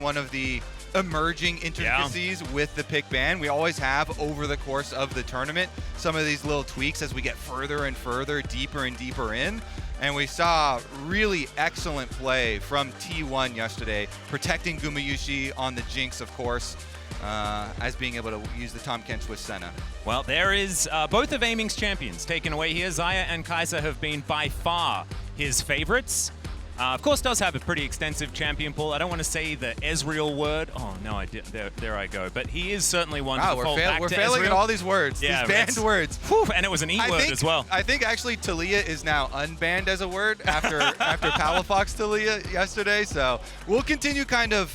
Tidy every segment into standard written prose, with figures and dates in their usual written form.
one of the emerging intricacies with the pick ban. We always have over the course of the tournament some of these little tweaks as we get further and further, deeper and deeper in. And we saw really excellent play from T1 yesterday, protecting Gumayusi on the Jinx, of course, as being able to use the Tahm Kench with Senna. Well, there is both of Aiming's champions taken away here. Xayah and Kai'Sa have been by far his favorites. Of course, does have a pretty extensive champion pool. I don't want to say the Ezreal word. Oh, no, I did. There I go. But he is certainly one to fall back we're to failing Ezreal. at all these words, yeah, these banned words. Whew, and it was an E word as well. I think actually Talia is now unbanned as a word after Palafox Talia yesterday. So we'll continue kind of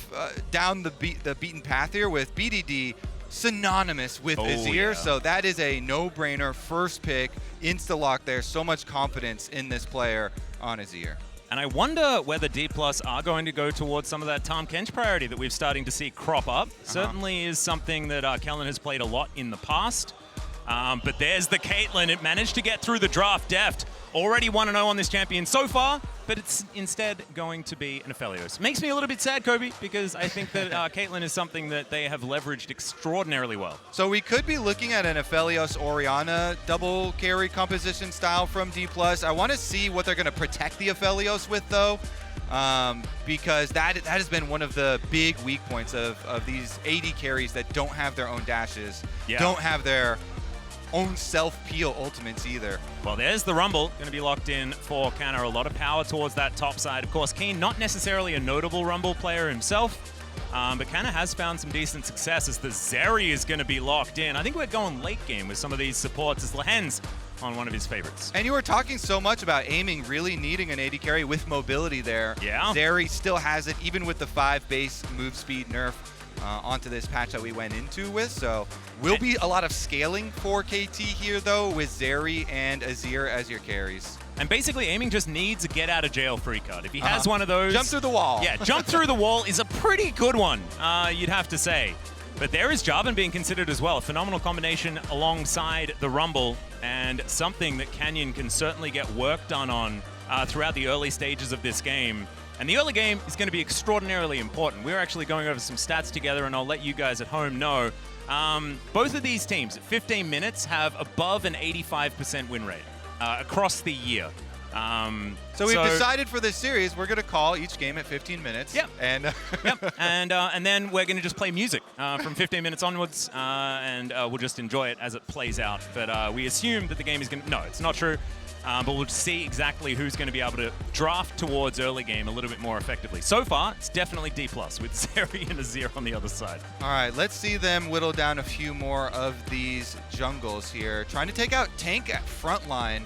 down the beaten path here with BDD synonymous with Azir. Yeah. So that is a no-brainer first pick, insta-lock there. So much confidence in this player on Azir. And I wonder whether Dplus are going to go towards some of that Tahm Kench priority that we've starting to see crop up. Certainly is something that Kellin has played a lot in the past. But there's the Caitlyn. It managed to get through the draft. Deft already 1-0 on this champion so far, but it's instead going to be an Aphelios. Makes me a little bit sad, Kobe, because I think that Caitlyn is something that they have leveraged extraordinarily well. So we could be looking at an Aphelios Orianna double carry composition style from Dplus. I want to see what they're going to protect the Aphelios with, though, because that has been one of the big weak points of these AD carries that don't have their own dashes, don't have their own self-peel ultimates either. Well, there's the Rumble, going to be locked in for Canna. A lot of power towards that top side. Of course, Kiin, not necessarily a notable Rumble player himself, but Canna has found some decent success as the Zeri is going to be locked in. I think we're going late game with some of these supports as Lehends on one of his favorites. And you were talking so much about Aiming really needing an AD carry with mobility there. Yeah. Zeri still has it, even with the 5 base move speed nerf onto this patch that we went into with. So will be a lot of scaling for KT here, though, with Zeri and Azir as your carries. And basically, Aiming just needs a get out of jail free card. If he has one of those, jump through the wall. Yeah, jump through the wall is a pretty good one, you'd have to say. But there is Jarvan being considered as well. A phenomenal combination alongside the Rumble, and something that Canyon can certainly get work done on throughout the early stages of this game. And the early game is going to be extraordinarily important. We're actually going over some stats together, and I'll let you guys at home know. Both of these teams at 15 minutes have above an 85% win rate across the year. So we've decided for this series, we're going to call each game at 15 minutes. Yep. And and then we're going to just play music from 15 minutes onwards, and we'll just enjoy it as it plays out. But we assume that the game is going to... No, it's not true. But we'll see exactly who's going to be able to draft towards early game a little bit more effectively. So far, it's definitely Dplus with Zeri and Azir on the other side. All right, let's see them whittle down a few more of these jungles here. Trying to take out Tank at front line.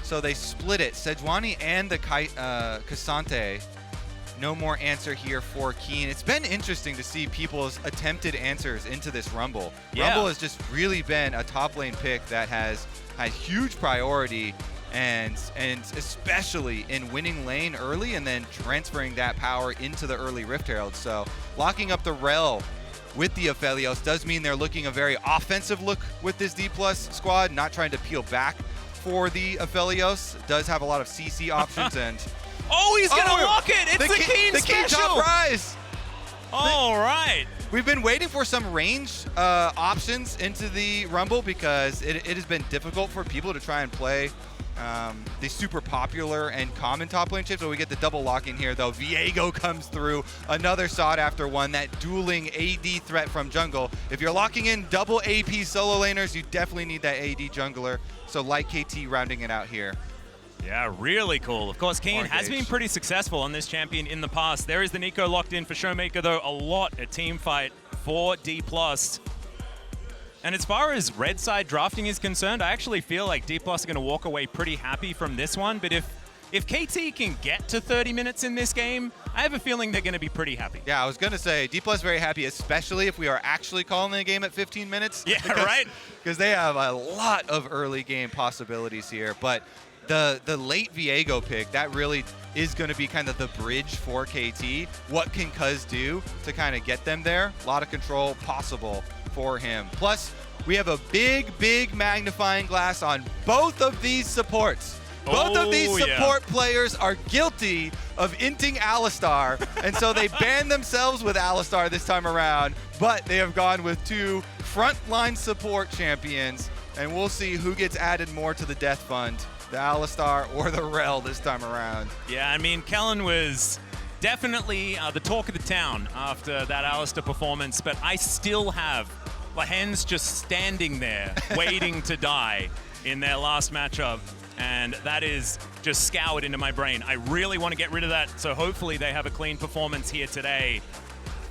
So they split it. Sejuani and the Cassante. No more answer here for Kiin. It's been interesting to see people's attempted answers into this Rumble. Yeah. Rumble has just really been a top lane pick that has had huge priority, and especially in winning lane early and then transferring that power into the early Rift Herald. So locking up the Rell with the Aphelios does mean they're looking a very offensive look with this Dplus squad, not trying to peel back for the Aphelios. Does have a lot of CC options and... Oh, he's going to lock it! It's the Kiin Kiin top Ryze! All right. We've been waiting for some range options into the Rumble because it has been difficult for people to try and play the super popular and common top lane chips. So we get the double locking here, though. Viego comes through, another sought after one, that dueling AD threat from jungle. If you're locking in double AP solo laners, you definitely need that AD jungler. So like KT rounding it out here. Yeah, really cool. Of course, Kiin has been pretty successful on this champion in the past. There is the Neeko locked in for ShowMaker, though. A lot a team fight for Dplus. And as far as red side drafting is concerned, I actually feel like Dplus are going to walk away pretty happy from this one. But if KT can get to 30 minutes in this game, I have a feeling they're going to be pretty happy. Yeah, I was going to say, Dplus very happy, especially if we are actually calling the game at 15 minutes. Yeah, right? Because they have a lot of early game possibilities here. But the late Viego pick, that really is going to be kind of the bridge for KT. What can Cuzz do to kind of get them there? A lot of control possible for him. Plus, we have a big magnifying glass on both of these supports. Both of these support players are guilty of inting Alistar, and so they banned themselves with Alistar this time around, but they have gone with 2 frontline support champions, and we'll see who gets added more to the death fund, the Alistar or the Rell this time around. Yeah, I mean, Kellin was definitely the talk of the town after that Alistar performance, but I still have Lehends just standing there waiting to die in their last matchup, and that is just scoured into my brain. I really want to get rid of that, so hopefully they have a clean performance here today.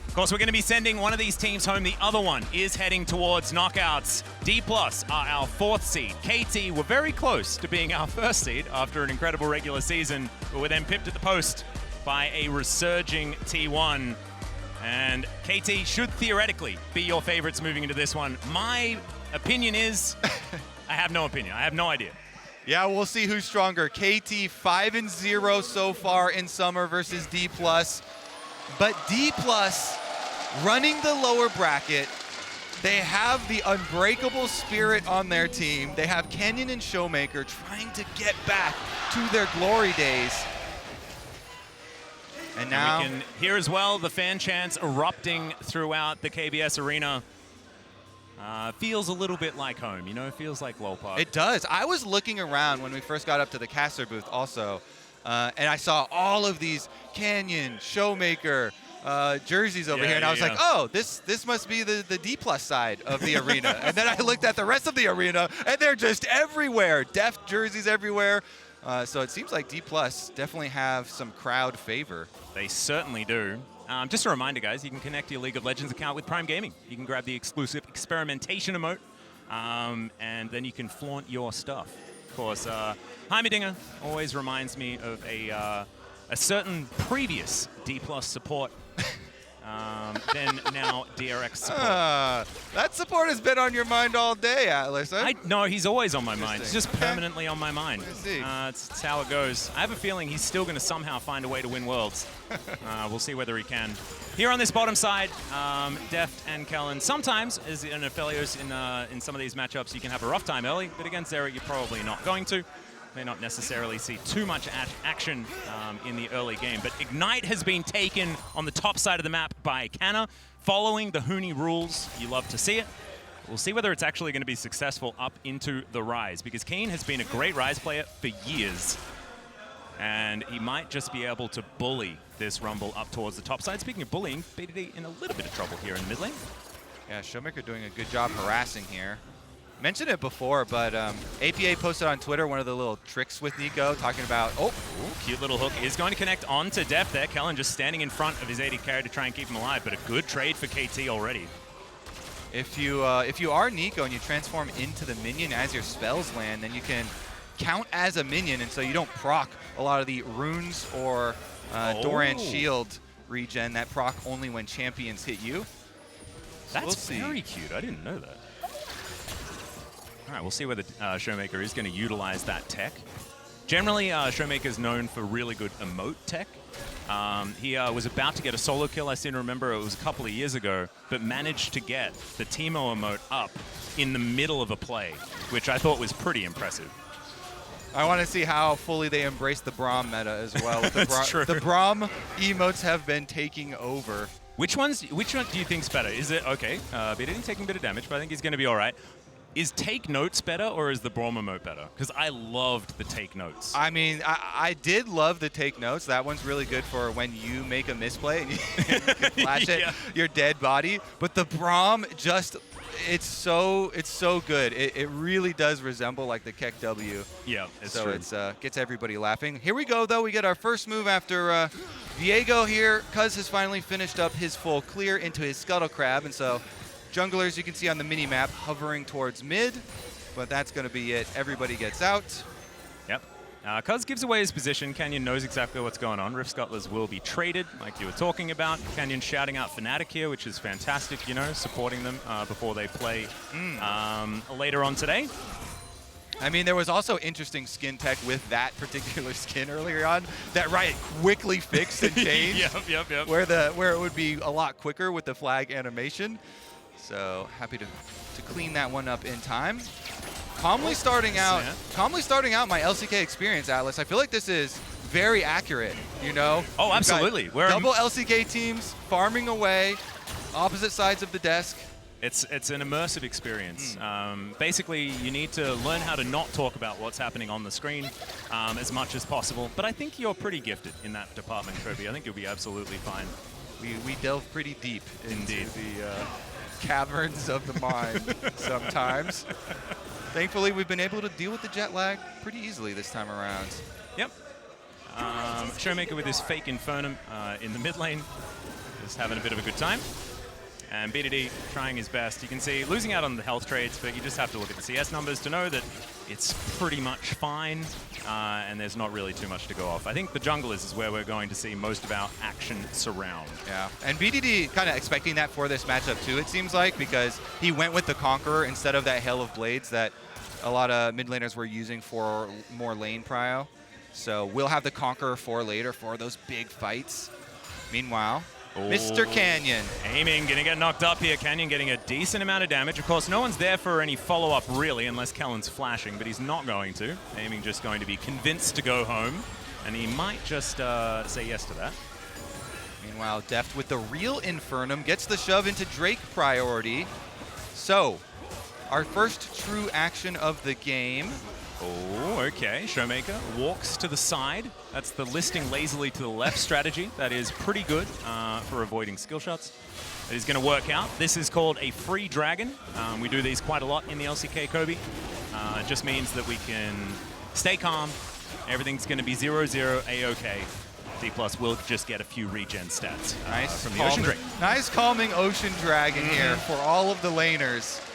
Of course, we're going to be sending one of these teams home. The other one is heading towards knockouts. Dplus are our 4th seed. KT were very close to being our 1st seed after an incredible regular season, but were then pipped at the post by a resurging T1. And KT should theoretically be your favorites moving into this one. My opinion is, I have no opinion. I have no idea. Yeah, we'll see who's stronger. KT 5-0 so far in summer versus Dplus. But Dplus running the lower bracket, they have the unbreakable spirit on their team. They have Canyon and ShowMaker trying to get back to their glory days. And now we can hear as well the fan chants erupting throughout the KBS Arena. Feels a little bit like home, you know, it feels like LoL Park. It does. I was looking around when we first got up to the caster booth also, and I saw all of these Canyon, ShowMaker jerseys over here, and I was like, oh, this must be the Dplus side of the arena. And then I looked at the rest of the arena, and they're just everywhere. Deft jerseys everywhere. So it seems like Dplus definitely have some crowd favor. They certainly do. Just a reminder, guys, you can connect your League of Legends account with Prime Gaming. You can grab the exclusive experimentation emote, and then you can flaunt your stuff. Of course, Heimerdinger always reminds me of a certain previous Dplus support, then now DRX support. That support has been on your mind all day, Atlus. Huh? No, he's always on my mind. It's just permanently on my mind. It's how it goes. I have a feeling he's still going to somehow find a way to win Worlds. We'll see whether he can. Here on this bottom side, Deft and Kellin. Sometimes, as an Aphelios in some of these matchups, you can have a rough time early, but against Zeri, you're probably not going to. May not necessarily see too much action in the early game, but Ignite has been taken on the top side of the map by Canna, following the Huni rules. You love to see it. We'll see whether it's actually going to be successful up into the Ryze, because Kiin has been a great Ryze player for years, and he might just be able to bully this Rumble up towards the top side. Speaking of bullying, BDD in a little bit of trouble here in the mid lane. Yeah, ShowMaker doing a good job harassing here. Mentioned it before, but APA posted on Twitter one of the little tricks with Neeko, talking about, Cute little hook is going to connect onto Deft there. Kellin just standing in front of his AD carry to try and keep him alive, but a good trade for KT already. If you are Neeko and you transform into the minion as your spells land, then you can count as a minion, and so you don't proc a lot of the runes or Doran's shield regen that proc only when champions hit you. So That's very cute. I didn't know that. All right, we'll see whether ShowMaker is going to utilize that tech. Generally, ShowMaker is known for really good emote tech. He was about to get a solo kill, I seem to remember. It was a couple of years ago, but managed to get the Teemo emote up in the middle of a play, which I thought was pretty impressive. I want to see how fully they embrace the Braum meta as well. That's true. The Braum emotes have been taking over. Which one do you think's better? Is it, okay, BDD taking a bit of damage, but I think he's going to be all right. Is Take Notes better, or is the Braum emote better? Because I loved the Take Notes. I mean, I did love the Take Notes. That one's really good for when you make a misplay and you can flash at your dead body. But the Braum just, it's so good. It really does resemble like the Keck W. Yeah, it's so true. It's gets everybody laughing. Here we go, though. We get our first move after Viego here. Cuzz has finally finished up his full clear into his Scuttle Crab, and so junglers, you can see on the mini-map, hovering towards mid, but that's going to be it. Everybody gets out. Yep. Cuzz gives away his position. Canyon knows exactly what's going on. Rift Scuttlers will be traded, like you were talking about. Canyon shouting out Fnatic here, which is fantastic, you know, supporting them before they play later on today. I mean, there was also interesting skin tech with that particular skin earlier on that Riot quickly fixed and changed. Yep. Where it would be a lot quicker with the flag animation. So happy to clean that one up in time. Calmly starting out my LCK experience, Atlus. I feel like this is very accurate, you know? Oh, absolutely. We're double LCK teams farming away, opposite sides of the desk. It's an immersive experience. Basically, you need to learn how to not talk about what's happening on the screen as much as possible. But I think you're pretty gifted in that department, Kirby. I think you'll be absolutely fine. We delve pretty deep into the caverns of the mind sometimes. Thankfully, we've been able to deal with the jet lag pretty easily this time around. Yep. ShowMaker with his fake Infernum in the mid lane, just having a bit of a good time. And BDD trying his best. You can see losing out on the health trades, but you just have to look at the CS numbers to know that it's pretty much fine, and there's not really too much to go off. I think the jungle is where we're going to see most of our action surround. Yeah, and BDD kind of expecting that for this matchup too, it seems like, because he went with the Conqueror instead of that Hail of Blades that a lot of mid laners were using for more lane prio. So we'll have the Conqueror for later for those big fights. Meanwhile, Mr. Canyon. Aiming, gonna get knocked up here. Canyon getting a decent amount of damage. Of course, no one's there for any follow-up, really, unless Kellin's flashing, but he's not going to. Aiming just going to be convinced to go home, and he might just say yes to that. Meanwhile, Deft with the real Infernum gets the shove into Drake priority. So, our first true action of the game. Oh, okay. ShowMaker walks to the side. That's the listing lazily to the left strategy. That is pretty good for avoiding skill shots. It is going to work out. This is called a free dragon. We do these quite a lot in the LCK, Kobe. It just means that we can stay calm. Everything's going to be 0-0, A-OK. Dplus will just get a few regen stats from the Ocean Drake. Nice calming Ocean Dragon here for all of the laners.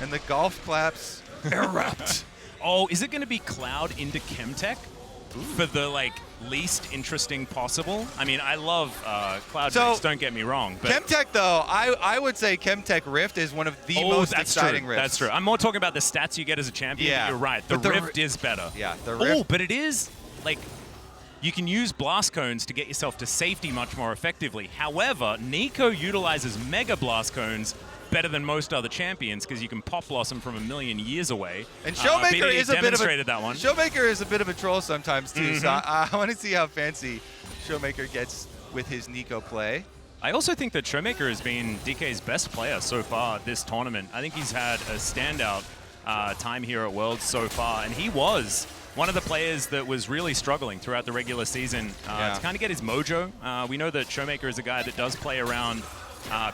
And the golf claps erupt. Oh, is it going to be Cloud into Chemtech for the least interesting possible? I mean, I love Cloud Drakes, don't get me wrong. But Chemtech, though, I would say Chemtech Rift is one of the most exciting rifts. That's true. I'm more talking about the stats you get as a champion. Yeah. You're right. The Rift is better. Yeah, the Rift. Oh, but it is, you can use Blast Cones to get yourself to safety much more effectively. However, Neeko utilizes Mega Blast Cones better than most other champions because you can pop blossom from a million years away. And ShowMaker is a bit of a that one. ShowMaker is a bit of a troll sometimes too. So I want to see how fancy ShowMaker gets with his Neeko play. I also think that ShowMaker has been DK's best player so far this tournament. I think he's had a standout time here at Worlds so far, and he was one of the players that was really struggling throughout the regular season to kind of get his mojo. We know that ShowMaker is a guy that does play around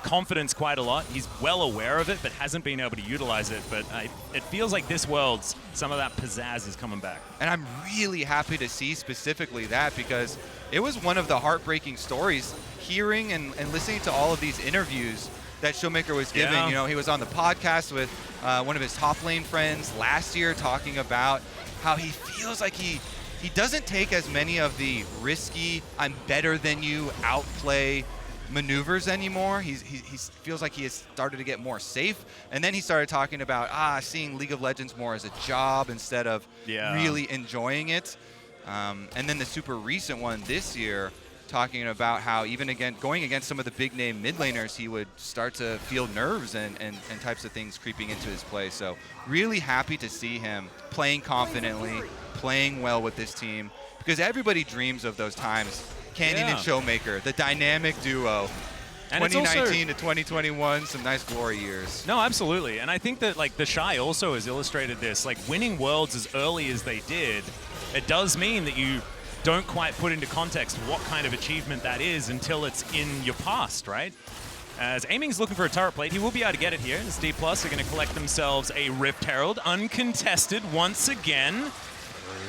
confidence quite a lot. He's well aware of it, but hasn't been able to utilize it. But it feels like this Worlds, some of that pizzazz is coming back. And I'm really happy to see specifically that, because it was one of the heartbreaking stories, hearing and listening to all of these interviews that ShowMaker was given. You know, he was on the podcast with one of his top lane friends last year talking about how he feels like he doesn't take as many of the risky, I'm better than you, outplay maneuvers anymore. He feels like he has started to get more safe, and then he started talking about seeing League of Legends more as a job instead of really enjoying it. And then the super recent one this year, talking about how even going against some of the big name mid laners, he would start to feel nerves and types of things creeping into his play. So really happy to see him playing confidently, playing well with this team, because everybody dreams of those times. Canyon and ShowMaker, the dynamic duo. And 2019 to 2021, some nice glory years. No, absolutely. And I think that the Shy also has illustrated this. Winning Worlds as early as they did, it does mean that you don't quite put into context what kind of achievement that is until it's in your past, right? As Aiming's looking for a turret plate, he will be able to get it here. As Dplus are going to collect themselves a Rift Herald, uncontested once again.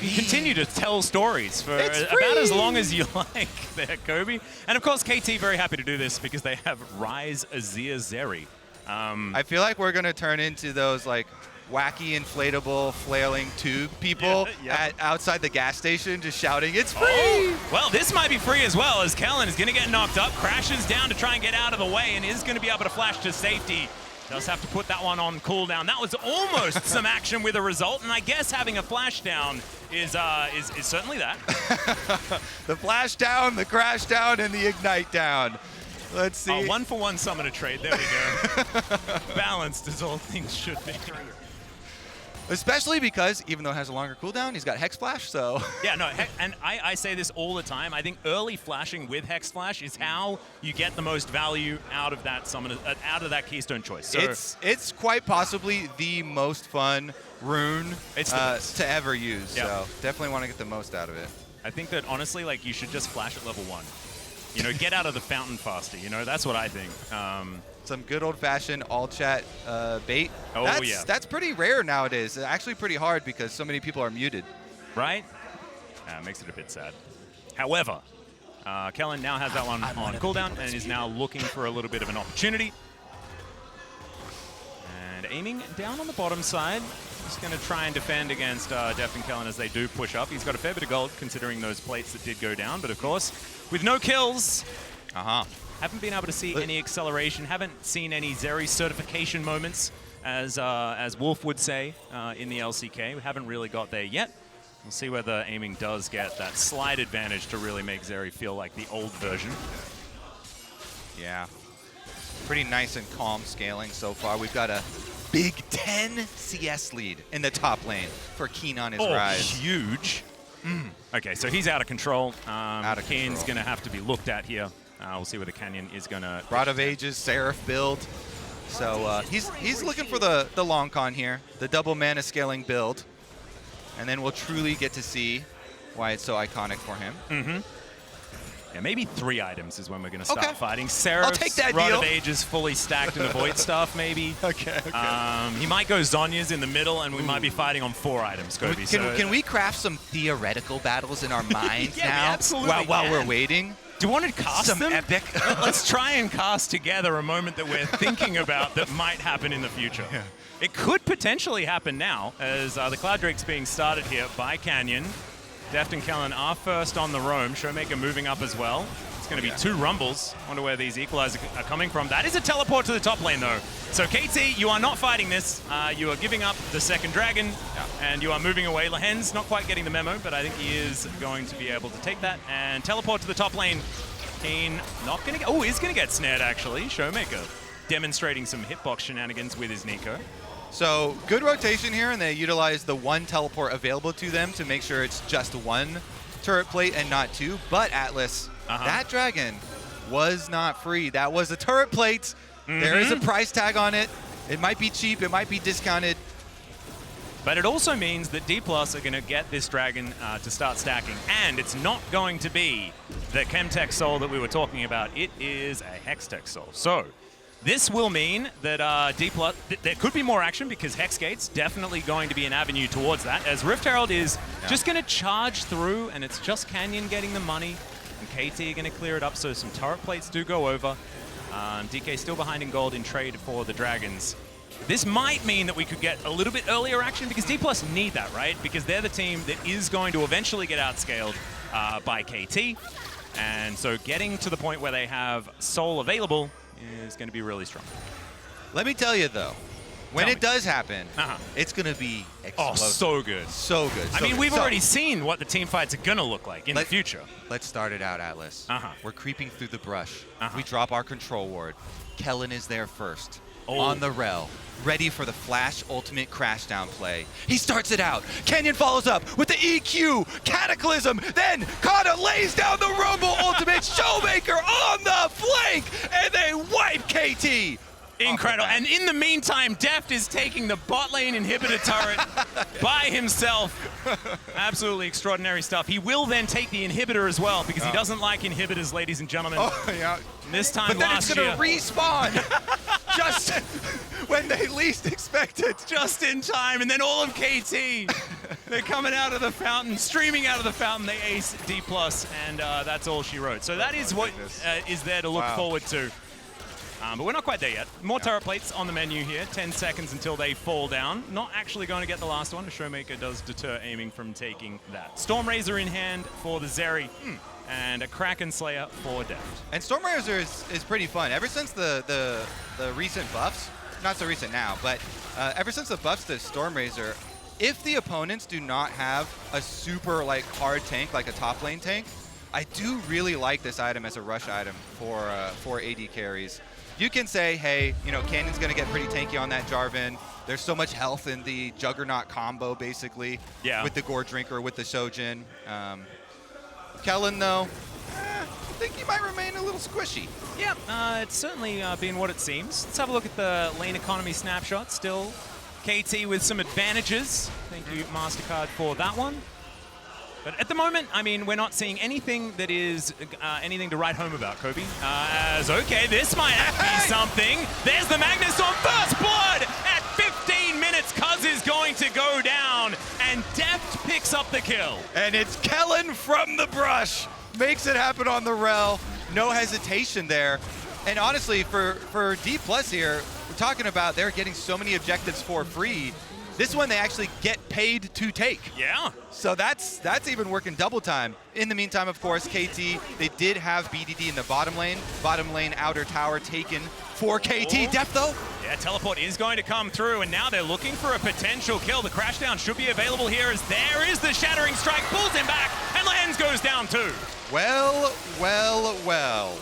You continue to tell stories for about as long as you like there, Kobe. And of course, KT very happy to do this because they have Ryze, Azir, Zeri. I feel like we're going to turn into those wacky inflatable flailing tube people outside the gas station just shouting, "It's free!" Oh, well, this might be free as well, as Kellin is going to get knocked up, crashes down to try and get out of the way, and is going to be able to flash to safety. Does have to put that one on cooldown. That was almost some action with a result, and I guess having a flash down is certainly that. The flash down, the crash down, and the ignite down. Let's see. 1-for-1 summoner trade. There we go. Balanced as all things should be. Especially because even though it has a longer cooldown, he's got Hex Flash, so... Yeah, no, and I say this all the time. I think early flashing with Hex Flash is how you get the most value out of that summon, out of that Keystone choice. So it's quite possibly the most fun rune to ever use, Yep. so definitely want to get the most out of it. I think that honestly, like, you should just flash at level 1. You know, get out of the fountain faster. You know, that's what I think. Some good old-fashioned all-chat bait. Oh, That's pretty rare nowadays. Actually pretty hard because so many people are muted. Right? Makes it a bit sad. However, Kellin now has that one on cooldown and is now looking for a little bit of an opportunity. And aiming down on the bottom side. Just going to try and defend against Deft and Kellin as they do push up. He's got a fair bit of gold considering those plates that did go down. But of course, with no kills, haven't been able to see any acceleration. Haven't seen any Zeri certification moments, as Wolf would say in the LCK. We haven't really got there yet. We'll see whether aiming does get that slight advantage to really make Zeri feel like the old version. Yeah. Pretty nice and calm scaling so far. We've got a big 10 CS lead in the top lane for Kiin on his Ryze. Huge. Okay, so he's out of control. Kiin's going to have to be looked at here. We'll see whether Canyon is going to... Rod of Ages, Seraph build. So he's looking for the long con here, the double mana scaling build. And then we'll truly get to see why it's so iconic for him. Yeah, maybe 3 items is when we're going to start fighting. Seraph, I'll take that Rod deal. of Ages fully stacked and avoid stuff, maybe. Okay. He might go Zhonya's in the middle, and we might be fighting on 4 items, Kobe. Can we craft some theoretical battles in our minds Yeah, now absolutely while we're waiting? Do you want to cast Some them? epic. Let's try and cast together a moment that we're thinking about that might happen in the future. Yeah. It could potentially happen now, as the Cloud Drake's being started here by Canyon. Deft and Kellin are first on the roam. ShowMaker moving up as well. It's going to be 2 rumbles. Wonder where these equalizers are coming from. That is a teleport to the top lane, though. So, KT, you are not fighting this. You are giving up the second dragon, and you are moving away. Lehends not quite getting the memo, but I think he is going to be able to take that and teleport to the top lane. Kiin not going to get... Oh, he's going to get snared, actually. ShowMaker demonstrating some hitbox shenanigans with his Neeko. So good rotation here, and they utilize the 1 teleport available to them to make sure it's just 1 turret plate and not 2. But Atlus, that dragon was not free. That was a turret plate. There is a price tag on it. It might be cheap. It might be discounted. But it also means that Dplus are going to get this dragon to start stacking. And it's not going to be the Chemtech Soul that we were talking about. It is a Hextech Soul. So this will mean that Dplus, there could be more action because Hexgate's definitely going to be an avenue towards that, as Rift Herald is just going to charge through, and it's just Canyon getting the money, and KT are going to clear it up, so some turret plates do go over. DK still behind in gold in trade for the dragons. This might mean that we could get a little bit earlier action because Dplus need that, right? Because they're the team that is going to eventually get outscaled by KT, and so getting to the point where they have Soul available is going to be really strong. Let me tell you, though, when it does happen, it's going to be explosive. Oh, so good. So good. I mean, we've already seen what the team fights are going to look like in the future. Let's start it out, Atlus. We're creeping through the brush. We drop our control ward. Kellin is there first on the Rell, ready for the flash ultimate crashdown play. He starts it out. Canyon follows up with the EQ, Cataclysm, then Canna lays down the Rumble ultimate, ShowMaker on the flank, and they wipe KT. Incredible. And in the meantime, Deft is taking the bot lane inhibitor turret by himself. Absolutely extraordinary stuff. He will then take the inhibitor as well because he doesn't like inhibitors, ladies and gentlemen. Oh, yeah. This time but then last it's going to respawn just when they least expect it. Just in time. And then all of KT, they're coming out of the fountain, streaming out of the fountain. They ace Dplus, and that's all she wrote. So that is what is there to look forward to. But we're not quite there yet. More turret plates on the menu here. 10 seconds until they fall down. Not actually going to get the last one. The ShowMaker does deter aiming from taking that. Storm Razor in hand for the Zeri. And a Kraken Slayer for Deft. And Storm Razor is pretty fun. Ever since the recent buffs, not so recent now, but ever since the buffs to Storm Razor, if the opponents do not have a super hard tank, like a top lane tank, I do really like this item as a rush item for AD carries. you can say, hey, you know, Cannon's going to get pretty tanky on that Jarvan. There's so much health in the Juggernaut combo, basically, with the Gore Drinker, with the Shojin. Kellin, though, I think he might remain a little squishy. Yeah, it's certainly been what it seems. Let's have a look at the lane economy snapshot. Still KT with some advantages. Thank you, MasterCard, for that one. But at the moment, I mean, we're not seeing anything that is anything to write home about, Kobe. Okay, this might be something. There's the Magnus on first blood at 15 minutes. Cuzz is going to go down, and Deft picks up the kill. And it's Kellin from the brush. Makes it happen on the Rell. No hesitation there. And honestly, for Dplus here, we're talking about they're getting so many objectives for free. This one they actually get paid to take. Yeah. So that's even working double time. In the meantime, of course, KT, they did have BDD in the bottom lane. Bottom lane outer tower taken for KT. Deft though. Yeah, teleport is going to come through, and now they're looking for a potential kill. The crashdown should be available here, as there is the Shattering Strike, pulls him back, and Lehends goes down too. Well, well, well.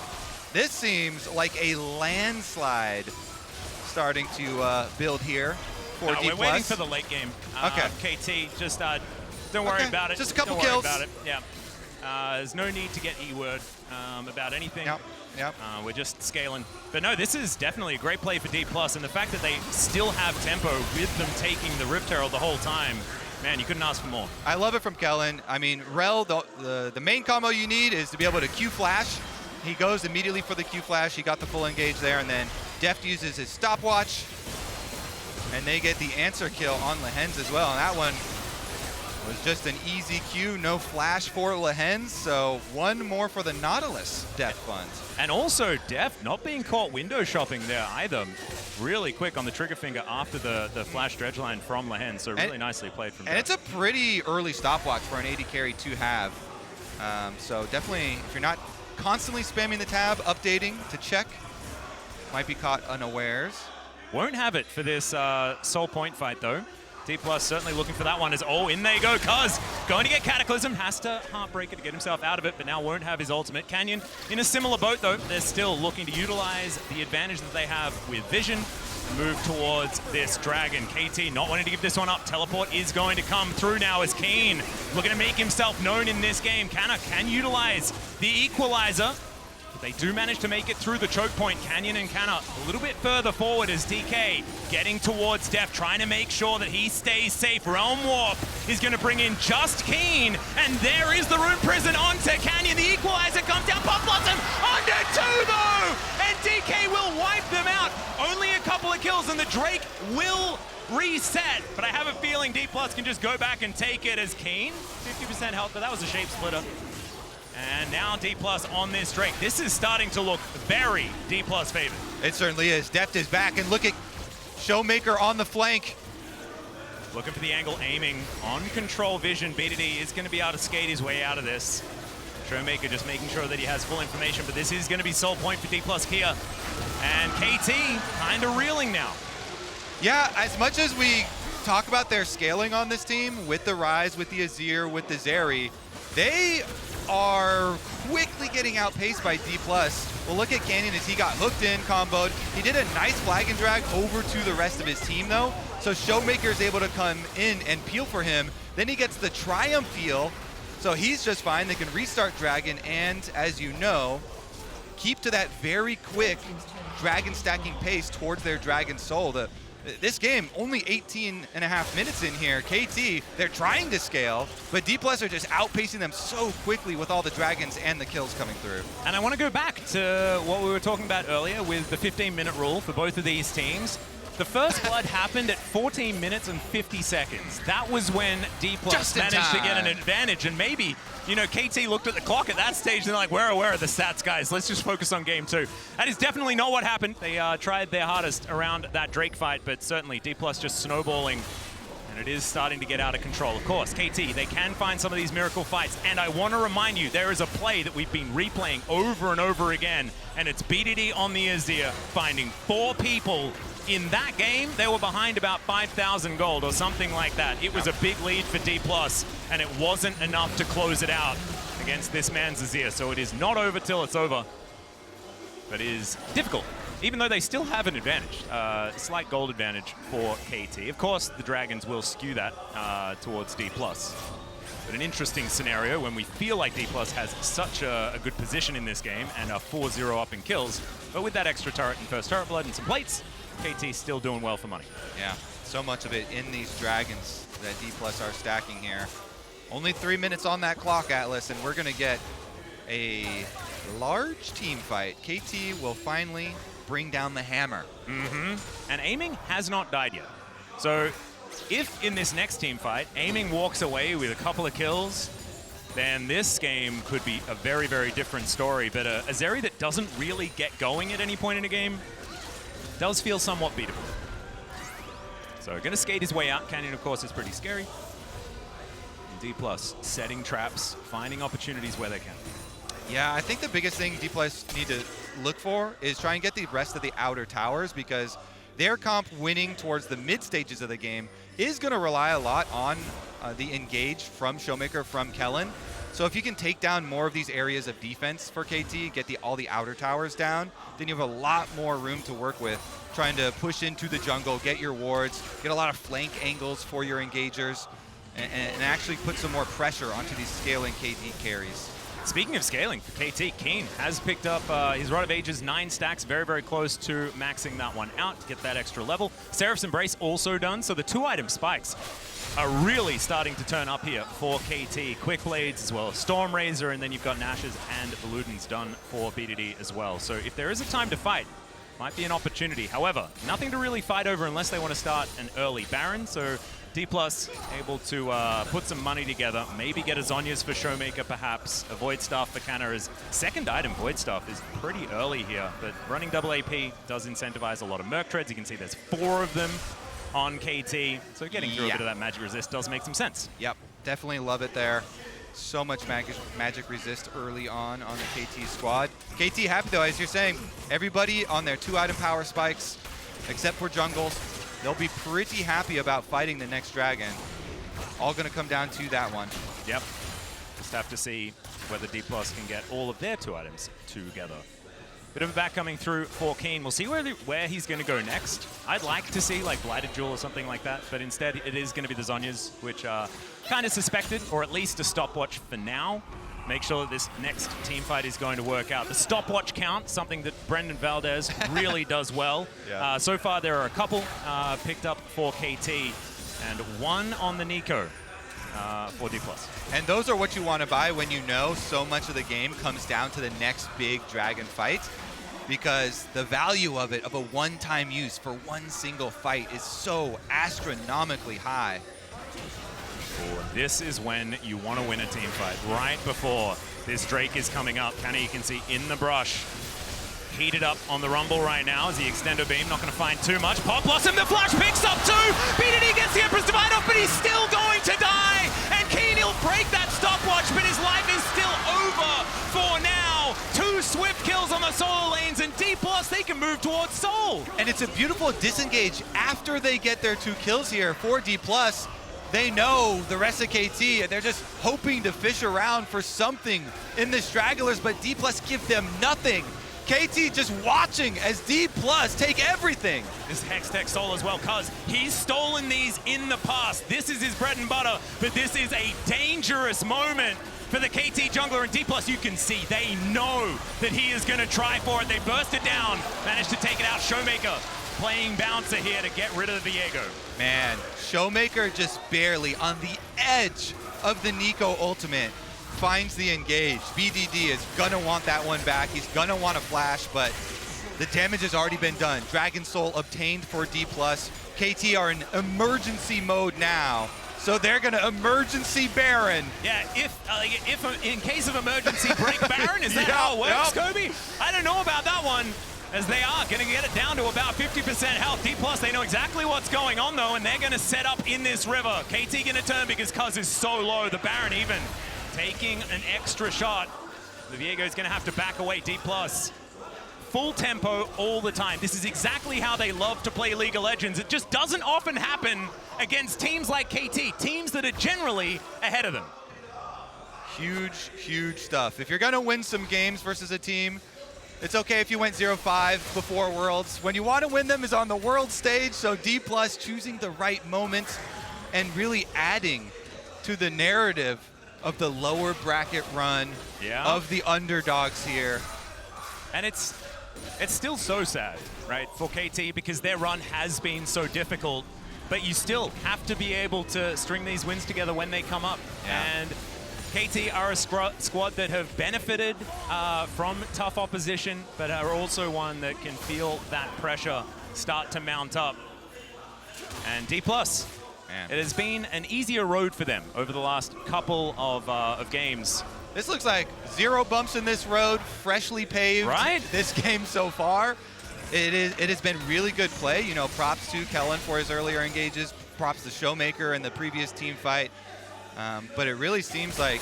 This seems like a landslide starting to build here. No, we're waiting for the late game. KT, just don't worry about it. Just a couple don't kills. Worry about it. Yeah. There's no need to get E-word about anything. Yep. We're just scaling. But no, this is definitely a great play for Dplus, and the fact that they still have tempo with them taking the Rift Herald the whole time, man, you couldn't ask for more. I love it from Kellin. I mean, Rell, the main combo you need is to be able to Q flash. He goes immediately for the Q flash. He got the full engage there, and then Deft uses his stopwatch. And they get the answer kill on Lehends as well. And that one was just an easy Q, no flash for Lehends. So one more for the Nautilus Deft funds. And also Deft not being caught window shopping there either. Really quick on the trigger finger after the flash dredge line from Lehends. So really nicely played from Deft. And it's a pretty early stopwatch for an AD carry to have. So definitely, if you're not constantly spamming the tab, updating to check, might be caught unawares. Won't have it for this soul point fight, though. Dplus certainly looking for that one as, in they go, Cuzz going to get Cataclysm, has to Heartbreaker to get himself out of it, but now won't have his ultimate. Canyon in a similar boat, though. They're still looking to utilize the advantage that they have with Vision and move towards this Dragon. KT not wanting to give this one up. Teleport is going to come through now as Kiin looking to make himself known in this game. Canna can utilize the Equalizer. They do manage to make it through the choke point. Canyon and Canna a little bit further forward as DK getting towards Deft, trying to make sure that he stays safe. Realm Warp is going to bring in just Kiin, and there is the Rune Prison onto Canyon. The Equalizer comes down, Pop Blossom under two though, and DK will wipe them out. Only a couple of kills, and the Drake will reset, but I have a feeling Dplus can just go back and take it as Kiin. 50% health, but that was a shape splitter. And now Dplus on this Drake. This is starting to look very Dplus favored. It certainly is. Deft is back, and look at ShowMaker on the flank. Looking for the angle, aiming on control vision. BDD is going to be able to skate his way out of this. ShowMaker just making sure that he has full information, but this is going to be soul point for Dplus Kia. And KT kind of reeling now. Yeah, as much as we talk about their scaling on this team, with the Ryze, with the Azir, with the Zeri, they are quickly getting outpaced by Dplus. Well, look at Canyon as he got hooked in, comboed. He did a nice flag and drag over to the rest of his team, though. So ShowMaker is able to come in and peel for him. Then he gets the Triumph peel, so he's just fine. They can restart Dragon, and as you know, keep to that very quick Dragon stacking pace towards their Dragon Soul. This game, only 18.5 minutes in here. KT, they're trying to scale, but Dplus are just outpacing them so quickly with all the dragons and the kills coming through. And I want to go back to what we were talking about earlier with the 15-minute rule for both of these teams. The first blood happened at 14 minutes and 50 seconds. That was when Dplus managed to get an advantage, and maybe, you know, KT looked at the clock at that stage and they're like, where are the stats, guys? Let's just focus on game two. That is definitely not what happened. They tried their hardest around that Drake fight, but certainly Dplus just snowballing, and it is starting to get out of control. Of course, KT, they can find some of these miracle fights, and I want to remind you, there is a play that we've been replaying over and over again, and it's BDD on the Azir, finding 4 people. In that game, they were behind about 5,000 gold or something like that. It was a big lead for Dplus, and it wasn't enough to close it out against this man's Azir. So it is not over till it's over, but it is difficult even though they still have an advantage, slight gold advantage for KT. Of course, the Dragons will skew that towards Dplus. But an interesting scenario when we feel like Dplus has such a good position in this game and a 4-0 up in kills, but with that extra turret and first turret blood and some plates, KT's still doing well for money. Yeah, so much of it in these Dragons that Dplus are stacking here. Only 3 minutes on that clock, Atlus, and we're going to get a large team fight. KT will finally bring down the hammer. And aiming has not died yet. So if in this next team fight, aiming walks away with a couple of kills, then this game could be a very, very different story. But a Zeri that doesn't really get going at any point in a game does feel somewhat beatable. So going to skate his way out. Canyon, of course, is pretty scary. And Dplus setting traps, finding opportunities where they can. Yeah, I think the biggest thing Dplus need to look for is try and get the rest of the outer towers, because their comp winning towards the mid stages of the game is going to rely a lot on the engage from ShowMaker, from Kellin. So if you can take down more of these areas of defense for KT, get all the outer towers down, then you have a lot more room to work with, trying to push into the jungle, get your wards, get a lot of flank angles for your engagers, and actually put some more pressure onto these scaling KT carries. Speaking of scaling for KT, Kiin has picked up his Rod of Ages 9 stacks, very, very close to maxing that one out to get that extra level. Seraph's Embrace also done, so the 2-item spikes are really starting to turn up here for KT. Quick Blades as well, Storm Razor, and then you've got Nash's and Luden's done for BDD as well. So if there is a time to fight, might be an opportunity. However, nothing to really fight over unless they want to start an early Baron. So Dplus able to put some money together, maybe get a Zhonya's for ShowMaker perhaps, a Void Staff for Canna. His second item, Void Staff, is pretty early here, but running double AP does incentivize a lot of Merc Treads. You can see there's 4 of them on KT, so getting through a bit of that magic resist does make some sense. Yep, definitely love it there. So much magic resist early on the KT squad. KT happy though, as you're saying, everybody on their 2-item power spikes, except for jungles. They'll be pretty happy about fighting the next dragon. All going to come down to that one. Yep. Just have to see whether Dplus can get all of their 2 items together. Bit of a back coming through for Kiin. We'll see where he's going to go next. I'd like to see like Blighted Jewel or something like that, but instead it is going to be the Zhonya's, which are kind of suspected, or at least a stopwatch for now. Make sure that this next team fight is going to work out. The stopwatch count, something that Brendan Valdez really does well. Yeah. So far there are a couple picked up for KT and 1 on the Neeko for Dplus. And those are what you want to buy when you know so much of the game comes down to the next big dragon fight, because the value of it, of a one-time use for one single fight, is so astronomically high. This is when you want to win a team fight, right before this Drake is coming up. Canna, you can see in the brush, heated up on the Rumble right now as the Extendo Beam, not going to find too much. Pop Blossom, the flash picks up 2! BDD gets the Empress Divine off, but he's still going to die! And Kiin, he'll break that stopwatch, but his life is still over for now! 2 swift kills on the solo lanes, and Dplus, they can move towards Soul! And it's a beautiful disengage after they get their 2 kills here for Dplus. They know the rest of KT, and they're just hoping to fish around for something in the stragglers, but Dplus give them nothing. KT just watching as Dplus take everything. This Hextech Soul as well, Cuzz, he's stolen these in the past. This is his bread and butter, but this is a dangerous moment for the KT jungler, and Dplus, you can see, they know that he is going to try for it. They burst it down, managed to take it out. ShowMaker playing bouncer here to get rid of the Viego. Man, ShowMaker just barely on the edge of the Neeko ultimate finds the engage. BDD is gonna want that one back. He's gonna want a flash, but the damage has already been done. Dragon Soul obtained for Dplus. KT are in emergency mode now, so they're gonna emergency Baron. Yeah, if in case of emergency break Baron, is that how it works, Kobe? I don't know about that one, as they are going to get it down to about 50% health. Dplus, they know exactly what's going on though, and they're going to set up in this river. KT going to turn because Cuzz is so low. The Baron even taking an extra shot. The Viego is going to have to back away. Dplus, full tempo all the time. This is exactly how they love to play League of Legends. It just doesn't often happen against teams like KT, teams that are generally ahead of them. Huge, huge stuff. If you're going to win some games versus a team, It's okay if you went 0-5 before Worlds. When you want to win them is on the World stage, so Dplus choosing the right moment and really adding to the narrative of the lower bracket run of the underdogs here. And it's still so sad, right, for KT, because their run has been so difficult, but you still have to be able to string these wins together when they come up. And KT are a squad that have benefited from tough opposition, but are also one that can feel that pressure start to mount up. And Dplus, it has been an easier road for them over the last couple of games. This looks like 0 bumps in this road, freshly paved this game so far. It has been really good play. You know, props to Kellin for his earlier engages, props to ShowMaker in the previous team fight. But it really seems like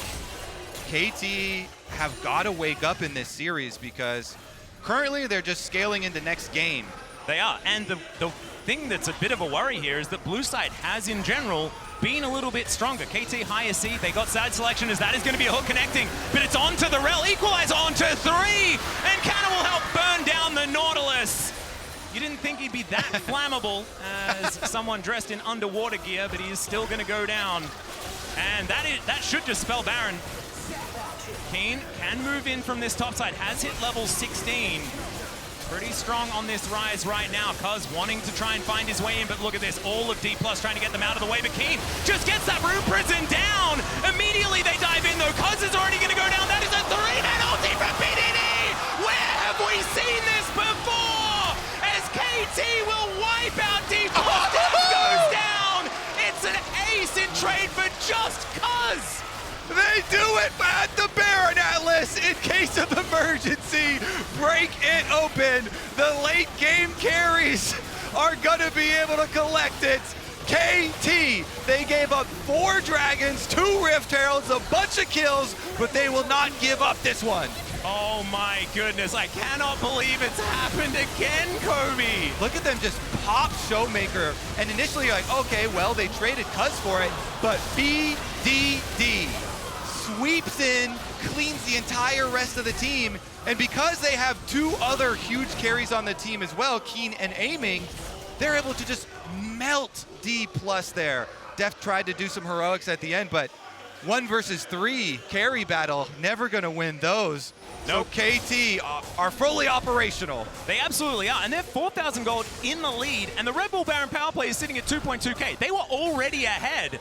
KT have got to wake up in this series because currently they're just scaling into next game. They are, and the thing that's a bit of a worry here is that blue side has in general been a little bit stronger. KT higher seed, they got side selection as that is going to be a hook connecting, but it's onto the Rell, equalize onto 3, and Canna will help burn down the Nautilus. You didn't think he'd be that flammable as someone dressed in underwater gear, but he is still going to go down. And that should just spell Baron. Kiin can move in from this top side, has hit level 16. Pretty strong on this Ryze right now. Cuzz wanting to try and find his way in, but look at this. All of Dplus trying to get them out of the way, but Kiin just gets that room prison down. Immediately they dive in though. Cuzz is already going to go down. That is a 3-man ulti from BDD. Where have we seen this before? As KT will wipe out Dplus. Deft goes down. It's an ace in trade for just Cuzz. They do it at the Baron Atlus in case of emergency. Break it open. The late game carries are gonna be able to collect it. KT, they gave up 4 dragons, 2 Rift Heralds, a bunch of kills, but they will not give up this one. Oh my goodness, I cannot believe it's happened again, Kobe. Look at them just pop ShowMaker, and initially you're like, okay, well, they traded Cuzz for it, but BDD sweeps in, cleans the entire rest of the team, and because they have 2 other huge carries on the team as well, Kiin and Aiming, they're able to just melt Dplus there. Deft tried to do some heroics at the end, but 1 versus 3 carry battle, never gonna win those. Nope. So KT are fully operational. They absolutely are, and they're 4,000 gold in the lead, and the Red Bull Baron power play is sitting at 2.2k. They were already ahead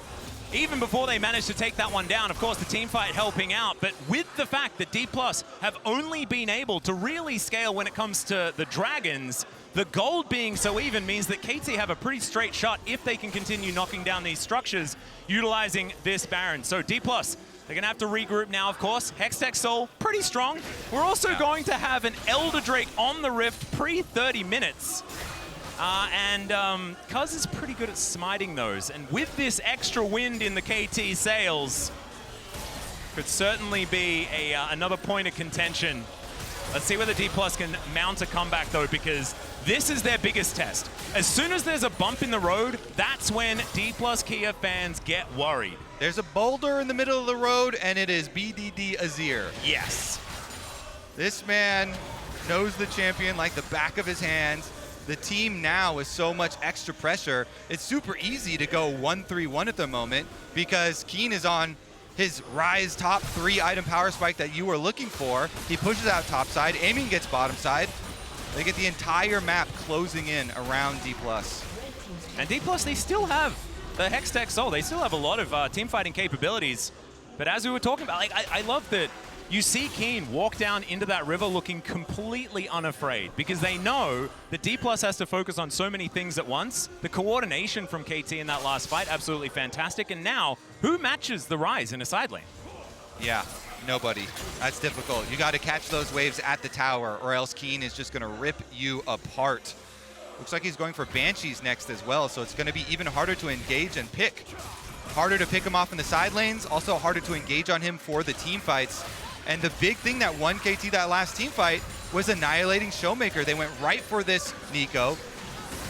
even before they managed to take that one down. Of course, the team fight helping out, but with the fact that Dplus have only been able to really scale when it comes to the dragons, the gold being so even means that KT have a pretty straight shot if they can continue knocking down these structures utilizing this Baron. So Dplus, they're gonna have to regroup now, of course. Hextech Soul, pretty strong. We're also going to have an Elder Drake on the Rift pre-30 minutes. Cuzz is pretty good at smiting those, and with this extra wind in the KT sails, could certainly be another point of contention. Let's see whether Dplus can mount a comeback though, because this is their biggest test. As soon as there's a bump in the road, that's when Dplus Kia fans get worried. There's a boulder in the middle of the road, and it is BDD Azir. Yes. This man knows the champion like the back of his hands. The team now is so much extra pressure. It's super easy to go 1-3-1 at the moment because Kiin is on his Ryze top 3 item power spike that you were looking for. He pushes out top side, Aiming gets bottom side. They get the entire map closing in around Dplus. And Dplus, they still have the Hextech Soul. They still have a lot of team fighting capabilities. But as we were talking about, like, I love that you see Kiin walk down into that river looking completely unafraid because they know that Dplus has to focus on so many things at once. The coordination from KT in that last fight, absolutely fantastic. And now, who matches the Ryze in a side lane? Yeah, nobody. That's difficult. You got to catch those waves at the tower or else Kiin is just going to rip you apart. Looks like he's going for Banshees next as well, so it's going to be even harder to engage and pick. Harder to pick him off in the side lanes, also harder to engage on him for the team fights. And the big thing that won KT that last team fight was annihilating ShowMaker. They went right for this Neeko.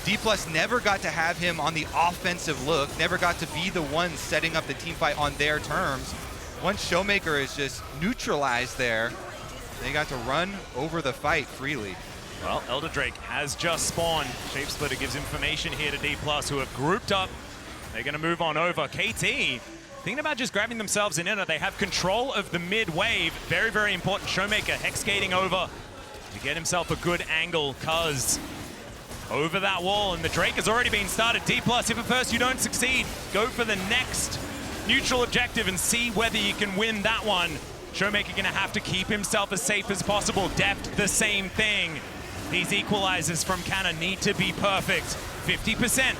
Dplus never got to have him on the offensive look, never got to be the one setting up the team fight on their terms. Once ShowMaker is just neutralized there, They got to run over the fight freely. Well, Elder Drake has just spawned. Shapesplitter gives information here to Dplus, who have grouped up. They're going to move on over. KT, thinking about just grabbing themselves an inner. They have control of the mid wave. Very, very important. ShowMaker hex skating over to get himself a good angle. Cuzz over that wall, and the Drake has already been started. Dplus, if at first you don't succeed, go for the next neutral objective and see whether you can win that one. ShowMaker going to have to keep himself as safe as possible. Deft, the same thing. These equalizers from Canna need to be perfect. 50%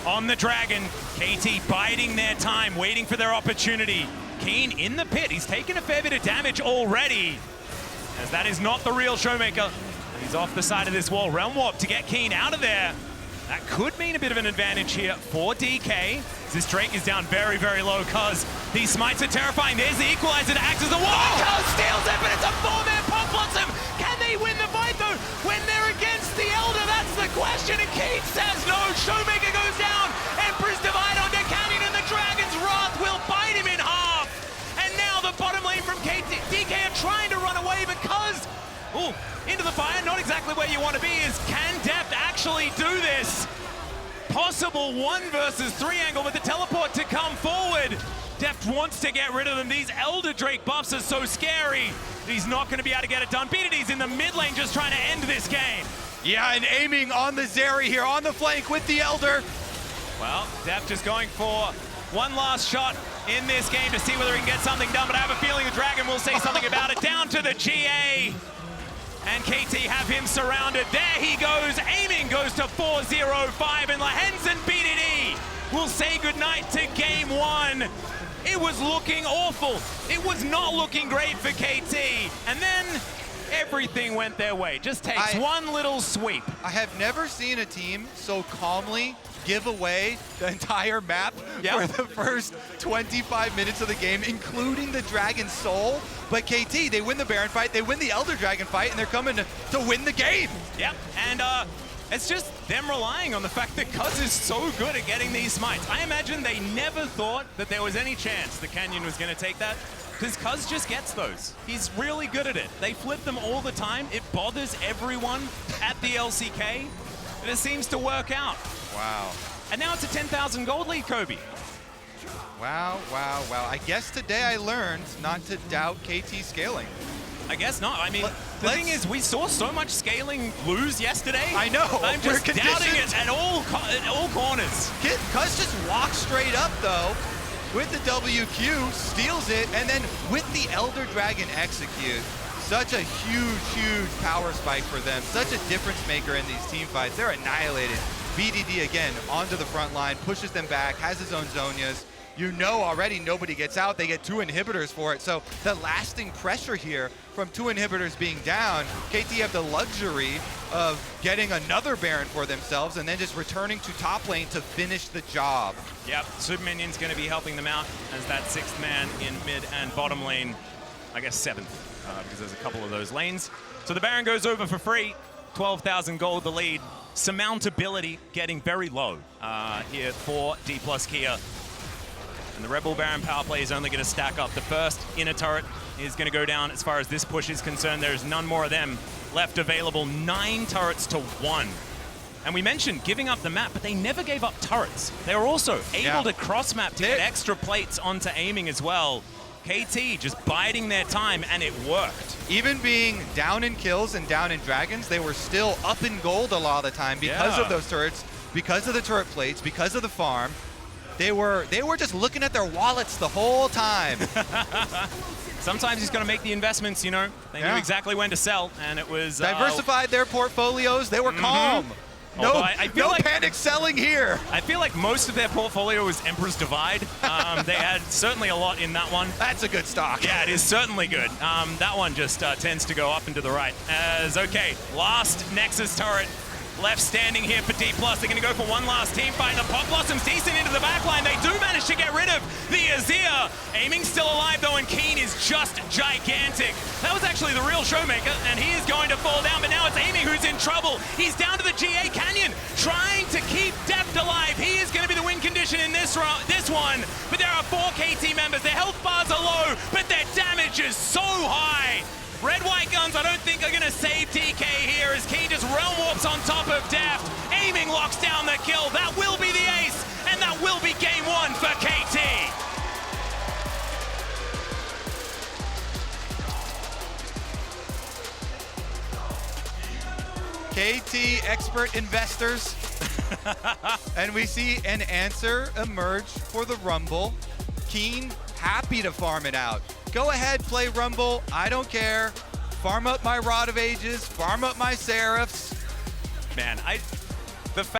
on the Dragon. KT biding their time, waiting for their opportunity. Kiin in the pit. He's taken a fair bit of damage already, as that is not the real ShowMaker. He's off the side of this wall. Realm Warp to get Kiin out of there. That could mean a bit of an advantage here for DK. This Drake is down very, very low. Cuzz, these smites are terrifying. There's the equalizer that acts as a wall. Cuzz steals it, but it's a 4-man pop blossom. Can they win the fight though when they're against the Elder? That's the question. And Kiin says no. ShowMaker goes down. Emperor's Divide onto Canyon, and the Dragon's Wrath will bite him in half. And now the bottom lane from DK are trying to run away, but Cuzz, ooh, into the fire, not exactly where you want to be. Can Deft actually do this? Possible 1 versus 3 angle with the teleport to come forward. Deft wants to get rid of them. These Elder Drake buffs are so scary. He's not going to be able to get it done. BDD's in the mid lane just trying to end this game. Yeah, and aiming on the Zeri here on the flank with the Elder. Well, Deft just going for one last shot in this game to see whether he can get something done, but I have a feeling the Dragon will say something about it. Down to the GA. And KT have him surrounded. There he goes. Aiming goes to 4-0-5, and Lehends and BDD will say goodnight to game 1. It was looking awful. It was not looking great for KT. And then everything went their way. Just takes one little sweep. I have never seen a team so calmly give away the entire map for the first 25 minutes of the game, including the Dragon Soul. But KT, they win the Baron fight, they win the Elder Dragon fight, and they're coming to win the game. Yep, and it's just them relying on the fact that Cuzz is so good at getting these smites. I imagine they never thought that there was any chance the Canyon was going to take that, because Cuzz just gets those. He's really good at it. They flip them all the time. It bothers everyone at the LCK, and it seems to work out. Wow. And now it's a 10,000 gold lead, Kobe. Wow, wow, wow. I guess today I learned not to doubt KT scaling. I guess not. I mean, the thing is, we saw so much scaling lose yesterday. I know. I'm just doubting it at all corners. Cuzz just walks straight up, though, with the WQ, steals it, and then with the Elder Dragon execute. Such a huge, huge power spike for them. Such a difference maker in these team fights. They're annihilated. BDD, again, onto the front line, pushes them back, has his own Zonias. You know already nobody gets out. They get 2 inhibitors for it. So the lasting pressure here from 2 inhibitors being down, KT have the luxury of getting another Baron for themselves and then just returning to top lane to finish the job. Yep, Super Minion's going to be helping them out as that 6th man in mid and bottom lane. I guess 7th, because there's a couple of those lanes. So the Baron goes over for free. 12,000 gold the lead. Surmountability getting very low here for Dplus Kia. And the Rebel Baron power play is only going to stack up. The first inner turret is going to go down as far as this push is concerned. There's none more of them left available. 9 turrets to 1. And we mentioned giving up the map, but they never gave up turrets. They were also able to cross map to get extra plates onto aiming as well. KT just biding their time, and it worked. Even being down in kills and down in dragons, they were still up in gold a lot of the time because of those turrets, because of the turret plates, because of the farm. They were just looking at their wallets the whole time. Sometimes he's going to make the investments, you know. They knew exactly when to sell, and it was... diversified their portfolios. They were calm. No, I feel like panic selling here. I feel like most of their portfolio was Emperor's Divide. They had certainly a lot in that one. That's a good stock. Yeah, it is certainly good. That one just tends to go up and to the right. Okay, last Nexus turret left standing here for Dplus. They're going to go for one last team fight. The Pop Blossom's decent into the backline. They do manage to get rid of the Azir. Aiming still alive though, and Kiin is just gigantic. That was actually the real ShowMaker, and he is going to fall down, but now it's Aiming who's in trouble. He's down to the GA Canyon, trying to keep Deft alive. He is going to be the win condition in this one, but there are 4 KT members. Their health bars are low, but their damage is so high. Red-white guns, I don't think are going to save TK here as Kiin just realm warps on top of Deft. Aiming locks down the kill. That will be the ace, and that will be game one for KT. KT expert investors. And we see an answer emerge for the Rumble. Kiin happy to farm it out. Go ahead, play Rumble. I don't care. Farm up my Rod of Ages. Farm up my Seraphs. Man, the fact